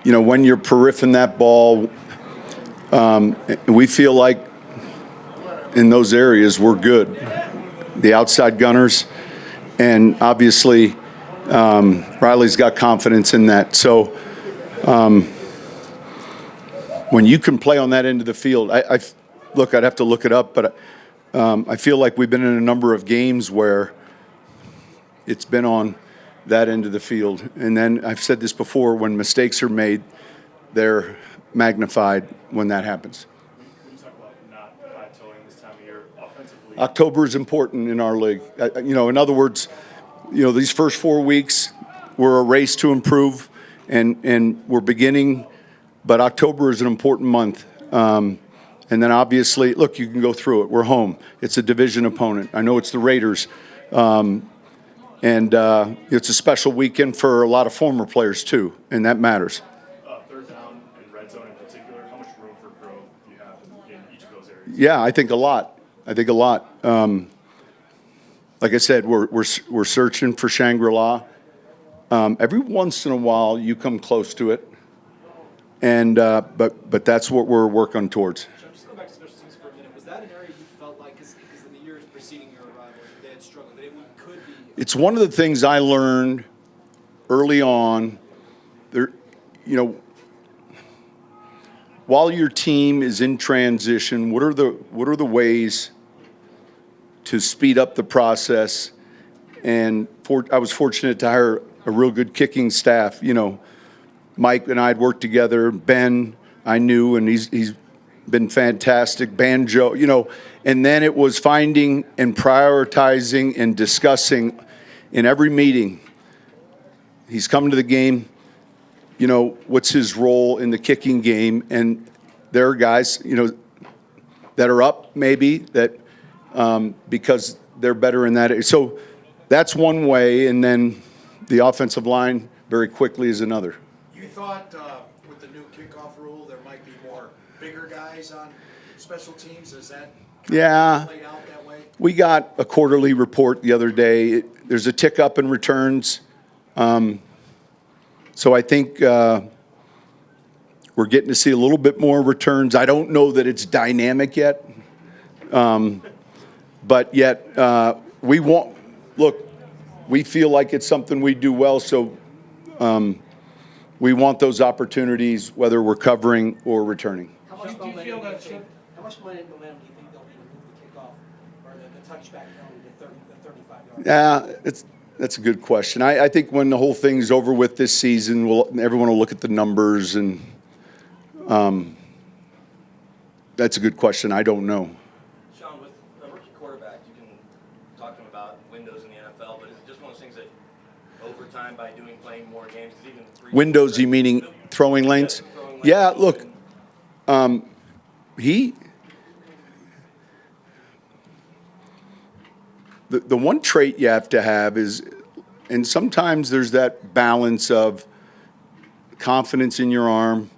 when you're periffing that ball, we feel like in those areas we're good. The outside gunners, and obviously Riley's got confidence in that. So when you can play on that end of the field, look, I'd have to look it up, but I feel like we've been in a number of games where it's been on that end of the field. And then I've said this before, when mistakes are made, they're magnified when that happens. When you talk about not plateauing this time of year offensively, October is important in our league. In other words, these first 4 weeks were a race to improve, and we're beginning, but October is an important month. And then obviously, look, you can go through it. We're home. It's a division opponent. I know it's the Raiders. And it's a special weekend for a lot of former players, too, and that matters. Third down and red zone in particular, how much room for growth do you have in each of those areas? Yeah, I think a lot. Like I said, we're searching for Shangri-La. Every once in a while, you come close to it, and but that's what we're working towards. Just go back to special teams for a minute. Was that an area you felt like, because in the years preceding your arrival, they had struggled, that it could be? It's one of the things I learned early on. While your team is in transition, what are the ways to speed up the process? And I was fortunate to hire a real good kicking staff. Mike and I had worked together. Ben, I knew, and he's been fantastic. Banjo, and then it was finding and prioritizing and discussing in every meeting. He's coming to the game. What's his role in the kicking game? And there are guys, that are up maybe that because they're better in that. So that's one way, and then the offensive line very quickly is another. You thought with the new kickoff rule there might be more bigger guys on special teams? Is that played out that way? We got a quarterly report the other day. There's a tick up in returns. So I think we're getting to see a little bit more returns. I don't know that it's dynamic yet. But yet we feel like it's something we do well. So we want those opportunities, whether we're covering or returning. How much momentum do you think they'll need to move the kickoff or the touchback penalty to the 35 yards? That's a good question. I think when the whole thing's over with this season, everyone will look at the numbers, and that's a good question. I don't know. Sean, with a rookie quarterback, you can talk to him about windows in the NFL, but is it just one of those things that over time by playing more games, because even windows, you meaning throwing lanes? Yeah, look, The one trait you have to have is, and sometimes there's that balance of confidence in your arm,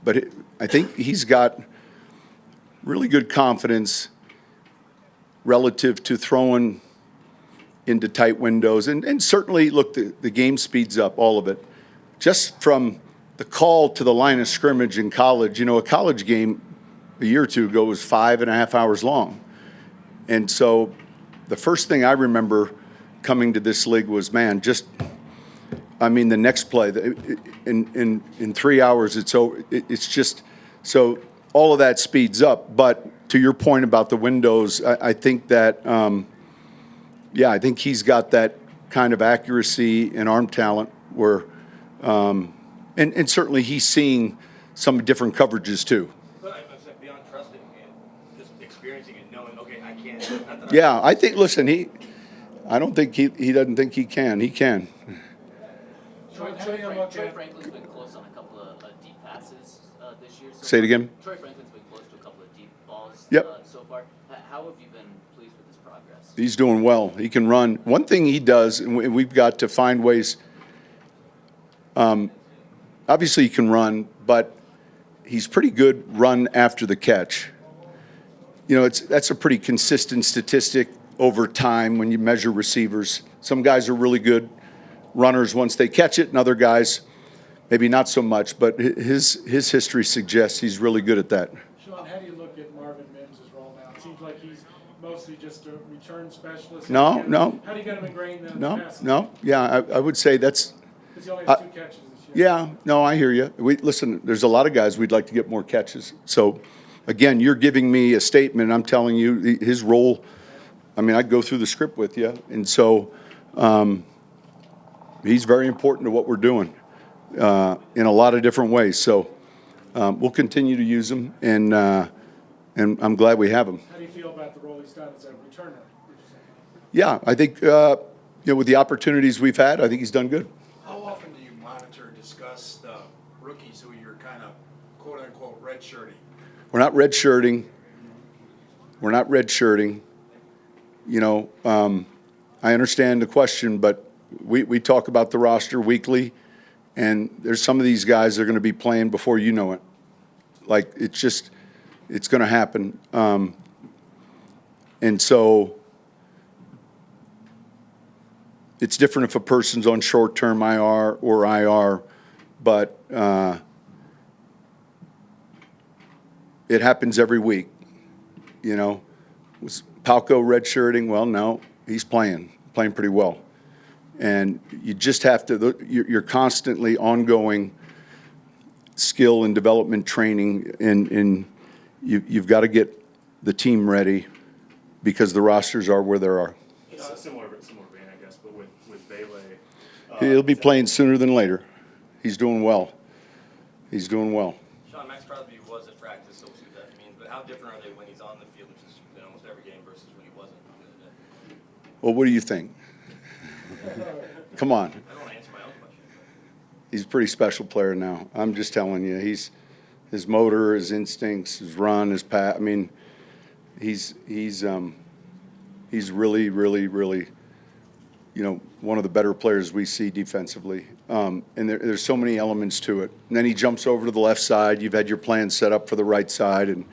but I think he's got really good confidence relative to throwing into tight windows. And certainly, look, the game speeds up, all of it. Just from the call to the line of scrimmage in college, a college game a year or two ago was 5.5 hours long. And so the first thing I remember coming to this league was, the next play, in 3 hours, it's over. It's just, so all of that speeds up. But to your point about the windows, I think that, I think he's got that kind of accuracy and arm talent where, and certainly he's seeing some different coverages too. Beyond trusting and just experiencing it, knowing, okay, I can't. Yeah, I think, listen, I don't think he doesn't think he can. He can. Troy Franklin's been close on a couple of deep passes this year. Say it again. Troy Franklin's been close to a couple of deep balls so far. How have you been pleased with his progress? He's doing well. He can run. One thing he does, and we've got to find ways. Obviously, he can run, but he's pretty good run after the catch. That's a pretty consistent statistic over time when you measure receivers. Some guys are really good runners once they catch it, and other guys maybe not so much, but his history suggests he's really good at that. Sean, how do you look at Marvin Mims' role now? It seems like he's mostly just a return specialist. No. How do you get him ingrained in the No, passing? no, yeah, I would say that's, Because he only has 2 catches this year. yeah, no, I hear you. Listen, there's a lot of guys we'd like to get more catches. So, again, you're giving me a statement, I'm telling you, his role, I mean, I'd go through the script with you, and so he's very important to what we're doing in a lot of different ways. So we'll continue to use him, and I'm glad we have him. How do you feel about the role he's done as a returner? Yeah, I think with the opportunities we've had, I think he's done good. How often do you monitor and discuss the rookies who you're kind of quote-unquote redshirting? We're not redshirting. We're not redshirting. You know, I understand the question, but we talk about the roster weekly, and there's some of these guys that are going to be playing before you know it. Like, it's going to happen. And so it's different if a person's on short-term IR or IR, but it happens every week. You know, was Palco redshirting? Well, no, he's playing pretty well. And you just have to, you're constantly ongoing skill and development training, and you've got to get the team ready because the rosters are where they are. It's a similar vein, I guess, but with Bailey. He'll be playing sooner than later. He's doing well. He's doing well. Sean, Max Crosby was at practice, so we'll see what that means. But how different are they when he's on the field, which is in almost every game, versus when he wasn't the other day? Well, what do you think? Come on. I don't want to answer my own question. He's a pretty special player now. I'm just telling you, his motor, his instincts, his run, his pass. I mean, he's really, really, really, you know, one of the better players we see defensively. And there's so many elements to it. And then he jumps over to the left side. You've had your plan set up for the right side, and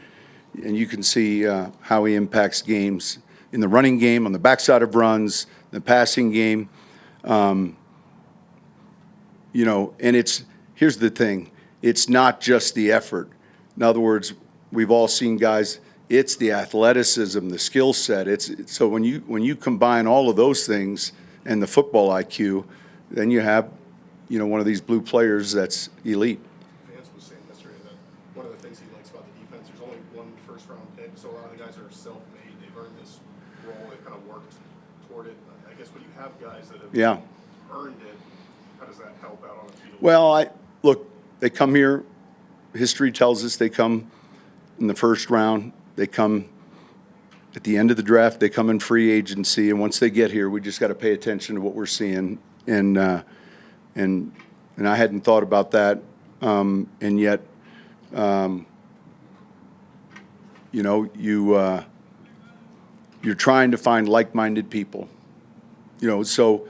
you can see how he impacts games in the running game, on the backside of runs, the passing game. You know, and here's the thing, it's not just the effort. In other words, we've all seen guys, it's the athleticism, the skill set. So when you combine all of those things and the football IQ, then you have, you know, one of these blue players that's elite. Vance was saying yesterday that one of the things he likes about the defense, there's only one first-round pick, so a lot of the guys are self-made. They've earned this role. They've kind of worked toward it. I guess when you have guys that have earned it, how does that help out on the field? Well, look, they come here. History tells us they come in the first round. They come at the end of the draft. They come in free agency, and once they get here, we just got to pay attention to what we're seeing. And I hadn't thought about that, and yet, you know, you're trying to find like-minded people. You know, so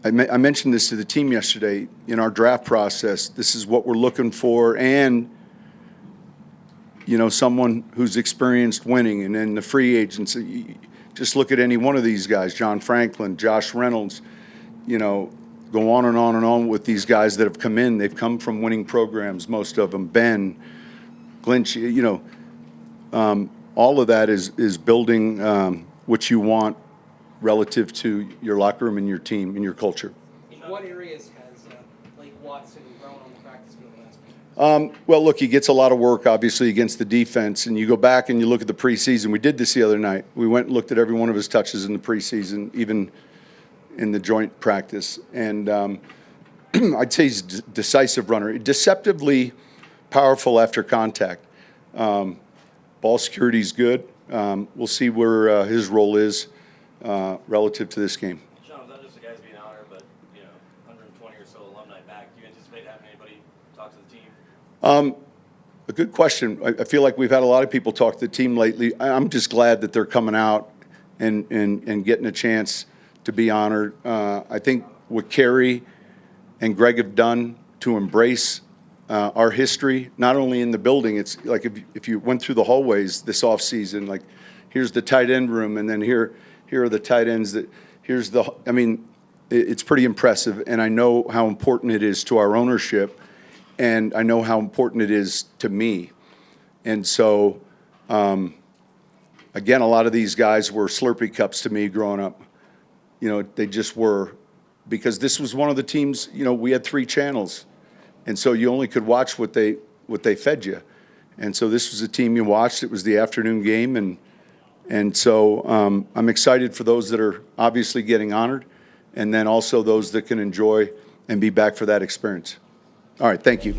I mentioned this to the team yesterday in our draft process. This is what we're looking for, and you know, someone who's experienced winning. And then the free agents, just look at any one of these guys: John Franklin, Josh Reynolds. You know, go on and on and on with these guys that have come in. They've come from winning programs, most of them. Ben, Glinch, you know, all of that is building what you want relative to your locker room and your team and your culture. In what areas has Blake Watson grown on the practice field last week? Well, look, he gets a lot of work, obviously, against the defense. And you go back and you look at the preseason. We did this the other night. We went and looked at every one of his touches in the preseason, even in the joint practice. And I'd say he's a decisive runner, deceptively powerful after contact. Ball security is good. We'll see where his role is relative to this game. Sean, was that just the guys being out here, but, you know, 120 or so alumni back? Do you anticipate having anybody talk to the team? A good question. I feel like we've had a lot of people talk to the team lately. I'm just glad that they're coming out and getting a chance to be honored. I think what Kerry and Greg have done to embrace our history, not only in the building, it's like if you went through the hallways this offseason, like here's the tight end room, and then here are the tight ends I mean, it's pretty impressive, and I know how important it is to our ownership and I know how important it is to me. And so, again, a lot of these guys were Slurpee cups to me growing up. You know, they just were, because this was one of the teams, you know, we had 3 channels. And so you only could watch what they fed you. And so this was a team you watched. It was the afternoon game. And so I'm excited for those that are obviously getting honored, and then also those that can enjoy and be back for that experience. All right, thank you.